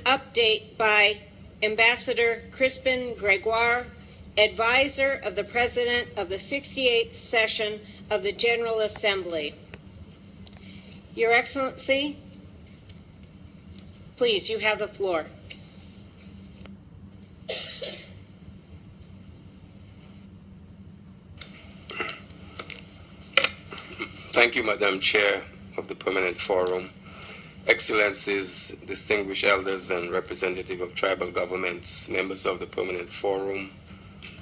update by Ambassador Crispin Gregoire, Advisor of the President of the 68th Session of the General Assembly. Your Excellency, please, you have the floor. Thank you, Madam Chair of the Permanent Forum, Excellencies, distinguished elders and representatives of tribal governments, members of the Permanent Forum,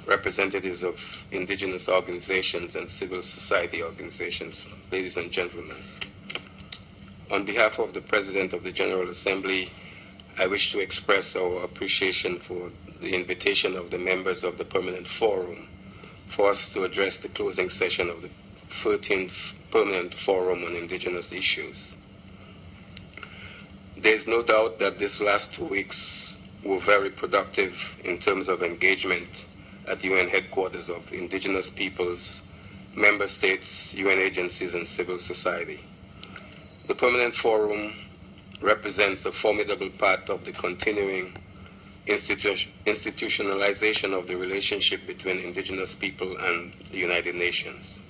representatives of indigenous organizations and civil society organizations, ladies and gentlemen. On behalf of the President of the General Assembly, I wish to express our appreciation for the invitation of the members of the Permanent Forum for us to address the closing session of the 13th Permanent Forum on Indigenous Issues. There is no doubt that these last 2 weeks were very productive in terms of engagement at UN headquarters of Indigenous peoples, member states, UN agencies, and civil society. The Permanent Forum represents a formidable part of the continuing institutionalization of the relationship between Indigenous people and the United Nations.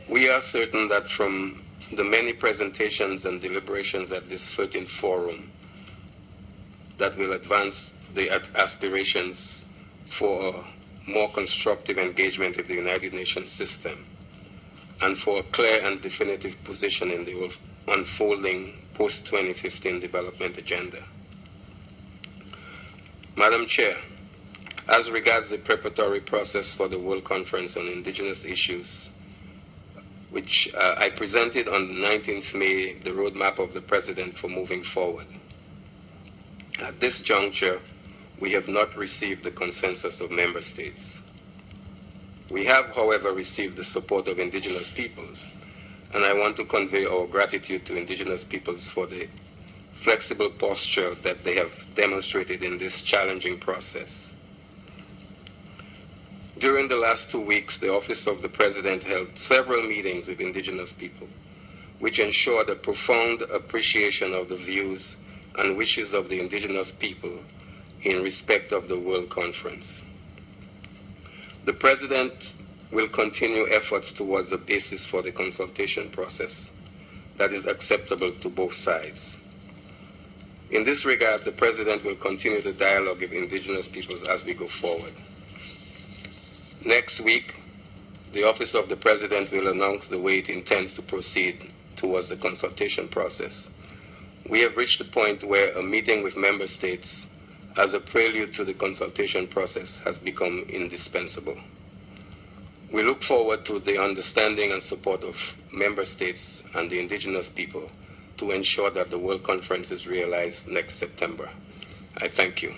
We are certain that from the many presentations and deliberations at this 13th Forum that will advance the aspirations for a more constructive engagement with the United Nations system and for a clear and definitive position in the unfolding post-2015 development agenda. Madam Chair, as regards the preparatory process for the World Conference on Indigenous Issues, which I presented on the 19th May, the roadmap of the President for moving forward. At this juncture, we have not received the consensus of member states. We have, however, received the support of Indigenous peoples, and I want to convey our gratitude to Indigenous peoples for the flexible posture that they have demonstrated in this challenging process. During the last 2 weeks, the Office of the President held several meetings with Indigenous people, which ensured a profound appreciation of the views and wishes of the Indigenous people in respect of the World Conference. The President will continue efforts towards a basis for the consultation process that is acceptable to both sides. In this regard, the President will continue the dialogue with Indigenous peoples as we go forward. Next week, the Office of the President will announce the way it intends to proceed towards the consultation process. We have reached the point where a meeting with member states as a prelude to the consultation process has become indispensable. We look forward to the understanding and support of member states and the Indigenous people to ensure that the World Conference is realized next September. I thank you.